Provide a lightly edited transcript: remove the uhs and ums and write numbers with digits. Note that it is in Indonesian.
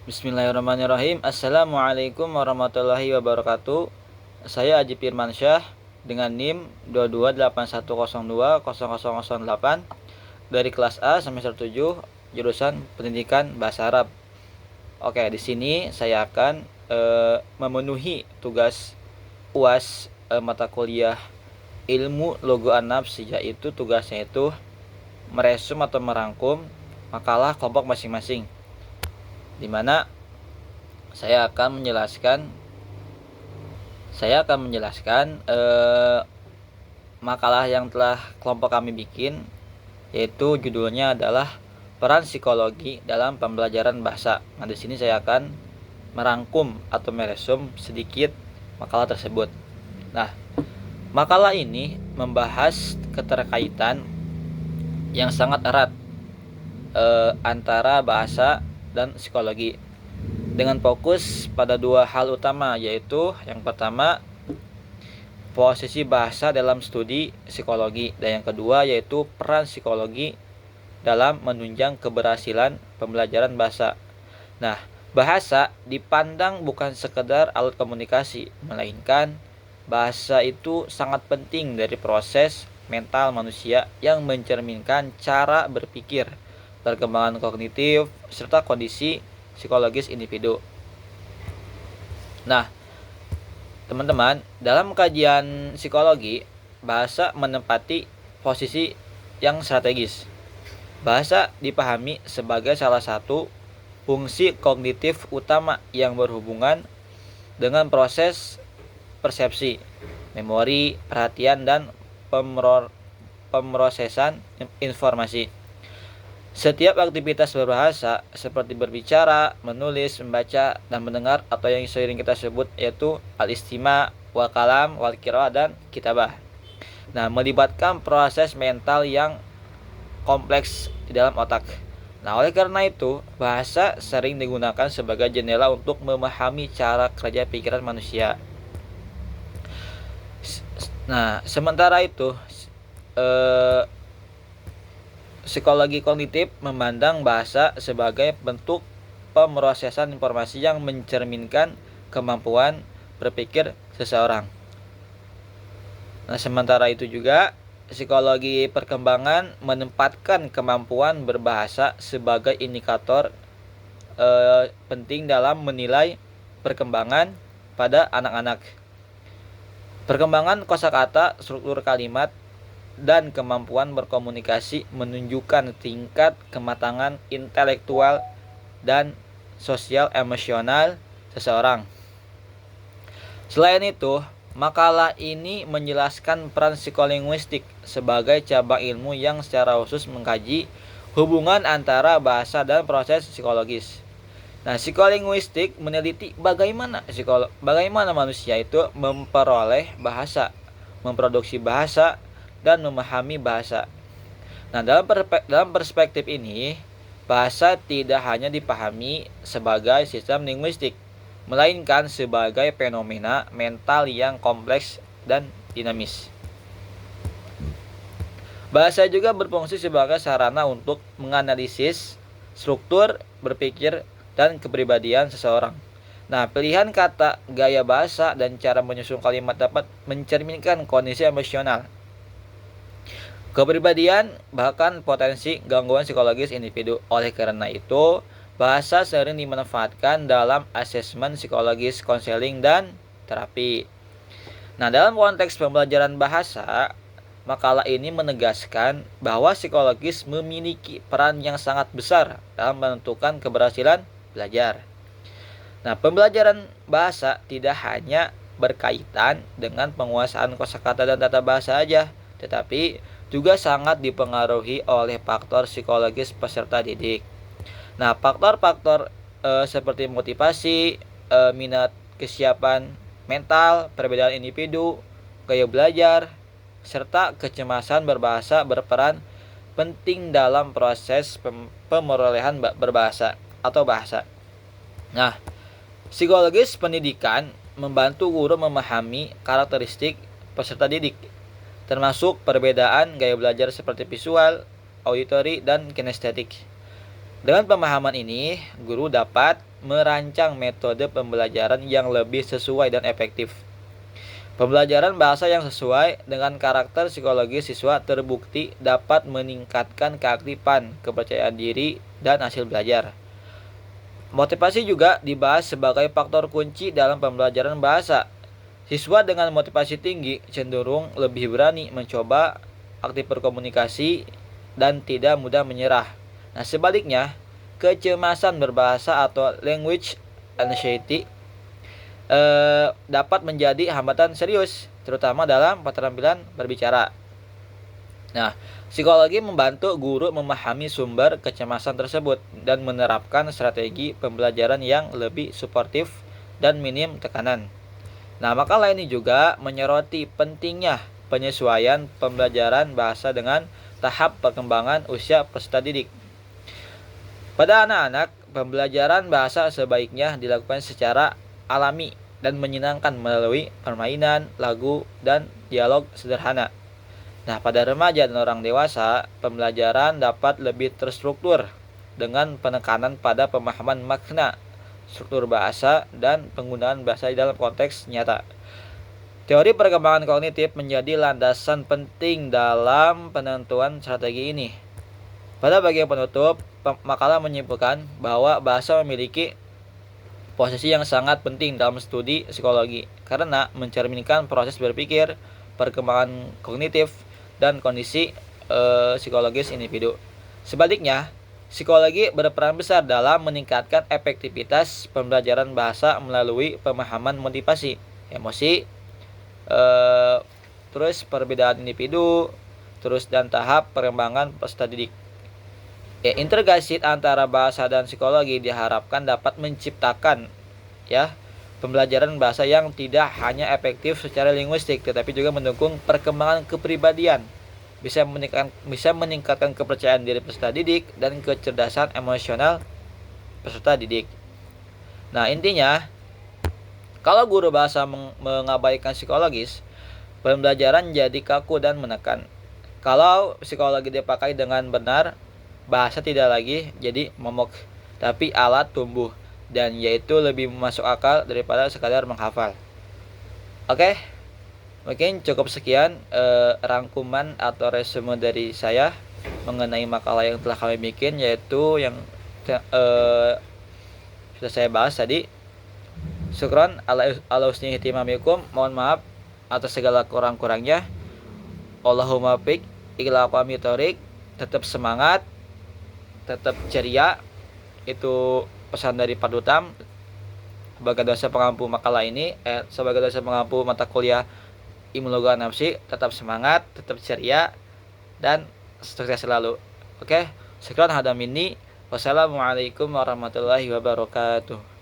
Bismillahirrahmanirrahim. Assalamualaikum warahmatullahi wabarakatuh. Saya Aji Firmansyah dengan NIM 22810200008 dari kelas A semester 7 jurusan Pendidikan Bahasa Arab. Oke, di sini saya akan memenuhi tugas UAS mata kuliah Ilmu Logo An-Nafs, yaitu tugasnya itu meresum atau merangkum makalah kelompok masing-masing, di mana saya akan menjelaskan makalah yang telah kelompok kami bikin, yaitu judulnya adalah peran psikologi dalam pembelajaran bahasa. Nah, di sini saya akan merangkum atau meresum sedikit makalah tersebut. Nah, makalah ini membahas keterkaitan yang sangat erat antara bahasa dan psikologi, dengan fokus pada dua hal utama, yaitu yang pertama posisi bahasa dalam studi psikologi, dan yang kedua yaitu peran psikologi dalam menunjang keberhasilan pembelajaran bahasa. Nah, bahasa dipandang bukan sekedar alat komunikasi, melainkan bahasa itu sangat penting dari proses mental manusia yang mencerminkan cara berpikir, perkembangan kognitif, serta kondisi psikologis individu. Nah, teman-teman, dalam kajian psikologi, bahasa menempati posisi yang strategis. Bahasa dipahami sebagai salah satu fungsi kognitif utama yang berhubungan dengan proses persepsi, memori, perhatian, dan pemrosesan informasi. Setiap aktivitas berbahasa seperti berbicara, menulis, membaca, dan mendengar, atau yang sering kita sebut yaitu al-istima, wal kalam, wal qiraah, dan kitabah. Nah, melibatkan proses mental yang kompleks di dalam otak. Nah, oleh karena itu, bahasa sering digunakan sebagai jendela untuk memahami cara kerja pikiran manusia. Nah, sementara itu, psikologi kognitif memandang bahasa sebagai bentuk pemrosesan informasi yang mencerminkan kemampuan berpikir seseorang. Nah, sementara itu juga psikologi perkembangan menempatkan kemampuan berbahasa sebagai indikator penting dalam menilai perkembangan pada anak-anak. Perkembangan kosakata, struktur kalimat, dan kemampuan berkomunikasi menunjukkan tingkat kematangan intelektual dan sosial emosional seseorang. Selain itu, makalah ini menjelaskan peran psikolinguistik sebagai cabang ilmu yang secara khusus mengkaji hubungan antara bahasa dan proses psikologis. Nah, psikolinguistik meneliti bagaimana manusia itu memperoleh bahasa, memproduksi bahasa, dan memahami bahasa. Nah, dalam perspektif ini, bahasa tidak hanya dipahami sebagai sistem linguistik, melainkan sebagai fenomena mental yang kompleks dan dinamis. Bahasa juga berfungsi sebagai sarana untuk menganalisis struktur berpikir dan kepribadian seseorang. Nah, pilihan kata, gaya bahasa, dan cara menyusun kalimat dapat mencerminkan kondisi emosional, kepribadian, bahkan potensi gangguan psikologis individu. Oleh karena itu, bahasa sering dimanfaatkan dalam asesmen psikologis, konseling, dan terapi. Nah, dalam konteks pembelajaran bahasa, makalah ini menegaskan bahwa psikologis memiliki peran yang sangat besar dalam menentukan keberhasilan belajar. Nah, pembelajaran bahasa tidak hanya berkaitan dengan penguasaan kosakata dan tata bahasa saja, tetapi juga sangat dipengaruhi oleh faktor psikologis peserta didik. Nah, faktor-faktor seperti motivasi, minat, kesiapan mental, perbedaan individu, gaya belajar, serta kecemasan berbahasa berperan penting dalam proses pemerolehan berbahasa atau bahasa. Nah, psikologis pendidikan membantu guru memahami karakteristik peserta didik, termasuk perbedaan gaya belajar seperti visual, auditory, dan kinestetik. Dengan pemahaman ini, guru dapat merancang metode pembelajaran yang lebih sesuai dan efektif. Pembelajaran bahasa yang sesuai dengan karakter psikologis siswa terbukti dapat meningkatkan keaktifan, kepercayaan diri, dan hasil belajar. Motivasi juga dibahas sebagai faktor kunci dalam pembelajaran bahasa. Siswa dengan motivasi tinggi cenderung lebih berani mencoba, aktif berkomunikasi, dan tidak mudah menyerah. Nah, sebaliknya, kecemasan berbahasa atau language anxiety dapat menjadi hambatan serius, terutama dalam keterampilan berbicara. Nah, psikologi membantu guru memahami sumber kecemasan tersebut dan menerapkan strategi pembelajaran yang lebih suportif dan minim tekanan. Nah, makalah ini juga menyoroti pentingnya penyesuaian pembelajaran bahasa dengan tahap perkembangan usia peserta didik. Pada anak-anak, pembelajaran bahasa sebaiknya dilakukan secara alami dan menyenangkan melalui permainan, lagu, dan dialog sederhana. Nah, pada remaja dan orang dewasa, pembelajaran dapat lebih terstruktur dengan penekanan pada pemahaman makna, struktur bahasa, dan penggunaan bahasa dalam konteks nyata. Teori perkembangan kognitif menjadi landasan penting dalam penentuan strategi ini. Pada bagian penutup, makalah menyimpulkan bahwa bahasa memiliki posisi yang sangat penting dalam studi psikologi karena mencerminkan proses berpikir, perkembangan kognitif, dan kondisi psikologis individu. Sebaliknya, psikologi berperan besar dalam meningkatkan efektivitas pembelajaran bahasa melalui pemahaman motivasi, emosi, terus perbedaan individu, terus dan tahap perkembangan peserta didik. Integrasi antara bahasa dan psikologi diharapkan dapat menciptakan pembelajaran bahasa yang tidak hanya efektif secara linguistik tetapi juga mendukung perkembangan kepribadian, bisa meningkatkan kepercayaan diri peserta didik dan kecerdasan emosional peserta didik. Nah, intinya kalau guru bahasa mengabaikan psikologis, pembelajaran jadi kaku dan menekan. Kalau psikologi dipakai dengan benar, bahasa tidak lagi jadi momok, tapi alat tumbuh, dan yaitu lebih masuk akal daripada sekadar menghafal. Oke, mungkin cukup sekian rangkuman atau resume dari saya mengenai makalah yang telah kami bikin, yaitu yang sudah saya bahas tadi. Syukron ala husni ihtimamikum. Mohon maaf atas segala kurang-kurangnya. Allahumma fiq ila aqwamit thoriq. Tetap semangat, tetap ceria. Itu pesan dari Pak Dutam sebagai dosen pengampu makalah ini, sebagai dosen pengampu mata kuliah Ilmu Logika Nafsi. Tetap semangat, tetap ceria, dan sukses selalu. Oke, sekian hadam ini. Wassalamualaikum warahmatullahi wabarakatuh.